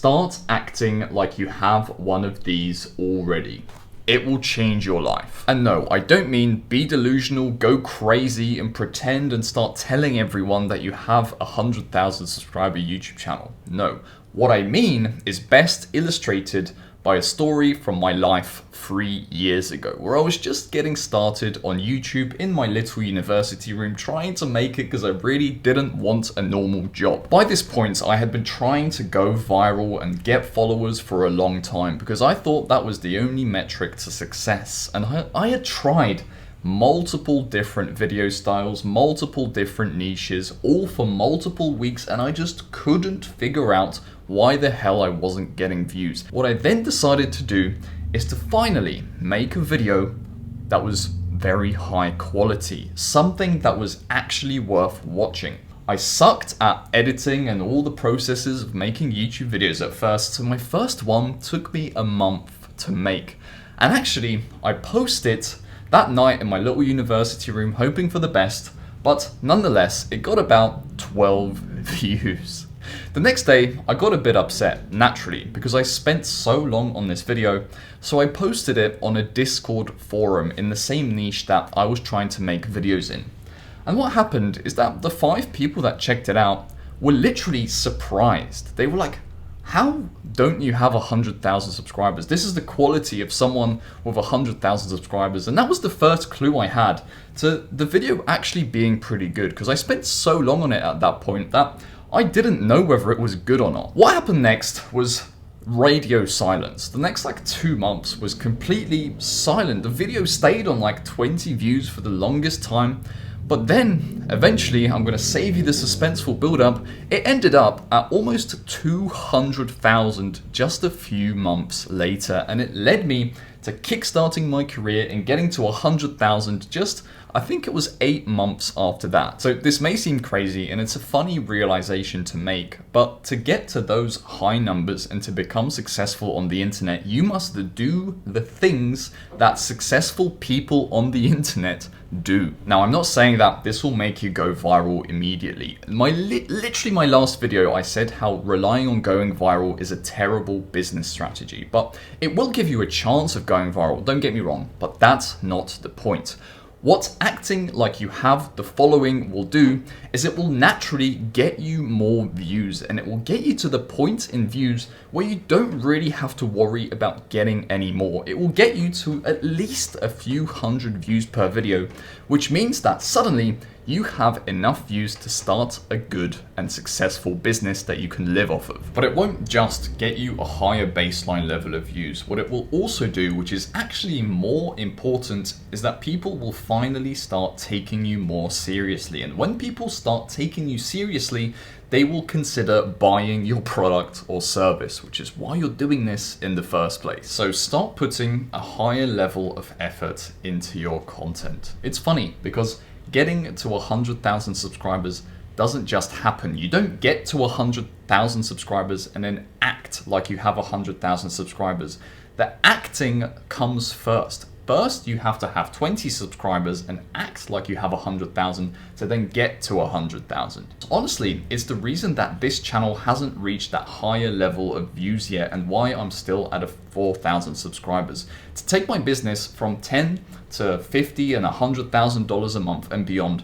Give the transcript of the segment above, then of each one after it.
Start acting like you have one of these already. It will change your life. And no, I don't mean be delusional, go crazy and pretend and start telling everyone that you have a 100,000 subscriber YouTube channel. No, what I mean is best illustrated by a story from my life 3 years ago, where I was just getting started on YouTube in my little university room, trying to make it because I really didn't want a normal job. By this point, I had been trying to go viral and get followers for a long time because I thought that was the only metric to success. And I had tried multiple different video styles, multiple different niches, all for multiple weeks, and I just couldn't figure out why the hell I wasn't getting views. What I then decided to do is to finally make a video that was very high quality, something that was actually worth watching. I sucked at editing and all the processes of making YouTube videos at first, so my first one took me a month to make. And actually, I posted it that night in my little university room, hoping for the best, but nonetheless, it got about 12 views. The next day, I got a bit upset, naturally, because I spent so long on this video, so I posted it on a Discord forum in the same niche that I was trying to make videos in. And what happened is that the 5 people that checked it out were literally surprised. They were like, how don't you have 100,000 subscribers? This is the quality of someone with 100,000 subscribers. And that was the first clue I had to the video actually being pretty good, because I spent so long on it at that point that I didn't know whether it was good or not. What happened next was radio silence. The next 2 months was completely silent. The video stayed on 20 views for the longest time. But then, eventually, I'm going to save you the suspenseful build-up, it ended up at almost 200,000 just a few months later, and it led me to kickstarting my career and getting to 100,000 just, I think it was 8 months after that. So this may seem crazy and it's a funny realization to make, but to get to those high numbers and to become successful on the internet, you must do the things that successful people on the internet do. Now, I'm not saying that this will make you go viral immediately. Literally my last video, I said how relying on going viral is a terrible business strategy, but it will give you a chance of going viral, don't get me wrong, but that's not the point. What acting like you have the following will do is it will naturally get you more views, and it will get you to the point in views where you don't really have to worry about getting any more. It will get you to at least a few hundred views per video, which means that suddenly you have enough views to start a good and successful business that you can live off of. But it won't just get you a higher baseline level of views. What it will also do, which is actually more important, is that people will finally start taking you more seriously. And when people start taking you seriously, they will consider buying your product or service, which is why you're doing this in the first place. So start putting a higher level of effort into your content. It's funny because getting to 100,000 subscribers doesn't just happen. You don't get to 100,000 subscribers and then act like you have 100,000 subscribers. The acting comes first. First, you have to have 20 subscribers and act like you have 100,000 to then get to 100,000. Honestly, it's the reason that this channel hasn't reached that higher level of views yet and why I'm still at 4,000 subscribers. To take my business from 10 to 50 and $100,000 a month and beyond,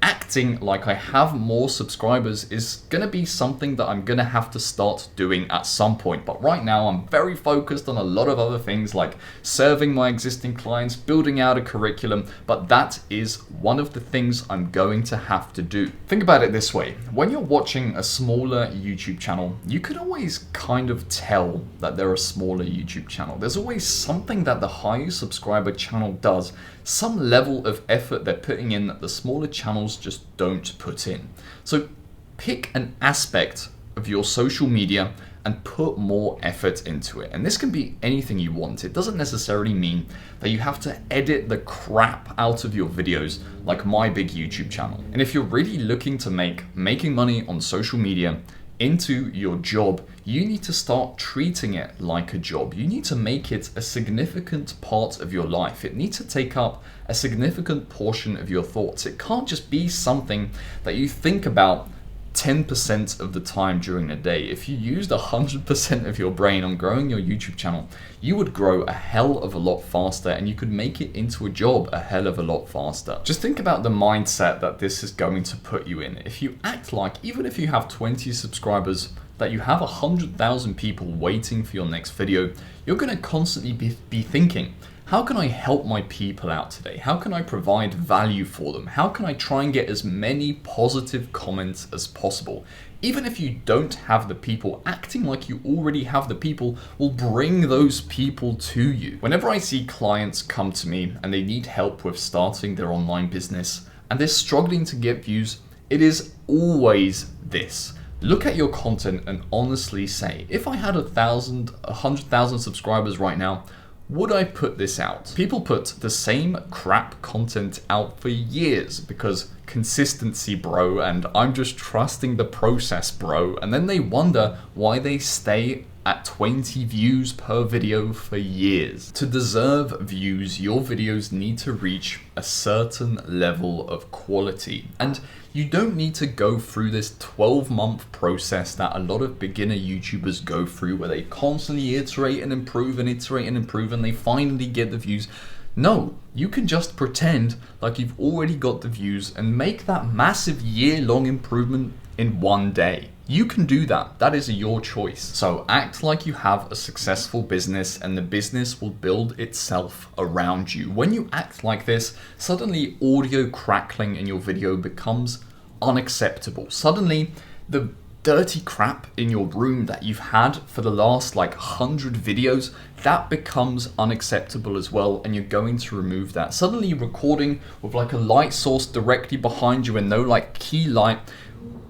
acting like I have more subscribers is gonna be something that I'm gonna have to start doing at some point. But right now I'm very focused on a lot of other things like serving my existing clients, building out a curriculum, but that is one of the things I'm going to have to do. Think about it this way. When you're watching a smaller YouTube channel, you can always kind of tell that they're a smaller YouTube channel. There's always something that the higher subscriber channel does, some level of effort they're putting in that the smaller channels just don't put in. So pick an aspect of your social media and put more effort into it. And this can be anything you want. It doesn't necessarily mean that you have to edit the crap out of your videos like my big YouTube channel. And if you're really looking to making money on social media into your job, you need to start treating it like a job. You need to make it a significant part of your life. It needs to take up a significant portion of your thoughts. It can't just be something that you think about 10% of the time during the day. If you used 100% of your brain on growing your YouTube channel, you would grow a hell of a lot faster and you could make it into a job a hell of a lot faster. Just think about the mindset that this is going to put you in. If you act like, even if you have 20 subscribers, that you have 100,000 people waiting for your next video, you're going to constantly be thinking, how can I help my people out today? How can I provide value for them? How can I try and get as many positive comments as possible? Even if you don't have the people, acting like you already have the people will bring those people to you. Whenever I see clients come to me and they need help with starting their online business and they're struggling to get views, it is always this. Look at your content and honestly say, if I had 100,000 subscribers right now, would I put this out? People put the same crap content out for years because consistency, bro, and I'm just trusting the process, bro. And then they wonder why they stay at 20 views per video for years. To deserve views, your videos need to reach a certain level of quality. And you don't need to go through this 12-month process that a lot of beginner YouTubers go through where they constantly iterate and improve and iterate and improve and they finally get the views. No, you can just pretend like you've already got the views and make that massive year-long improvement in one day. You can do that. That is your choice. So act like you have a successful business and the business will build itself around you. When you act like this, suddenly audio crackling in your video becomes unacceptable. Suddenly the dirty crap in your room that you've had for the last 100 videos, that becomes unacceptable as well, and you're going to remove that. Suddenly you're recording with a light source directly behind you and no key light,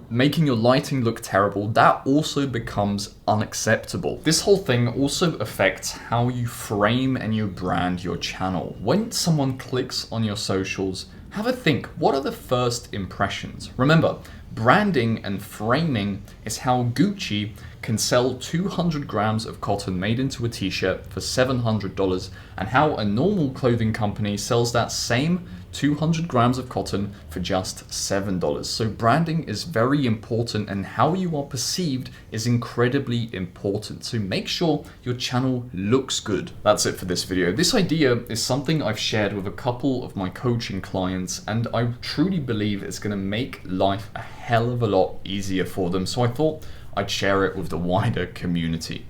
making your lighting look terrible, that also becomes unacceptable. This whole thing also affects how you frame and you brand your channel. When someone clicks on your socials, have a think, what are the first impressions? Remember, branding and framing is how Gucci can sell 200 grams of cotton made into a t-shirt for $700 and how a normal clothing company sells that same 200 grams of cotton for just $7. So branding is very important and how you are perceived is incredibly important. So make sure your channel looks good. That's it for this video. This idea is something I've shared with a couple of my coaching clients and I truly believe it's going to make life a hell of a lot easier for them. So I thought I'd share it with the wider community.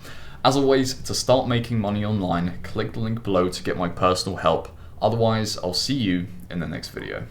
As always, to start making money online, click the link below to get my personal help. Otherwise, I'll see you in the next video.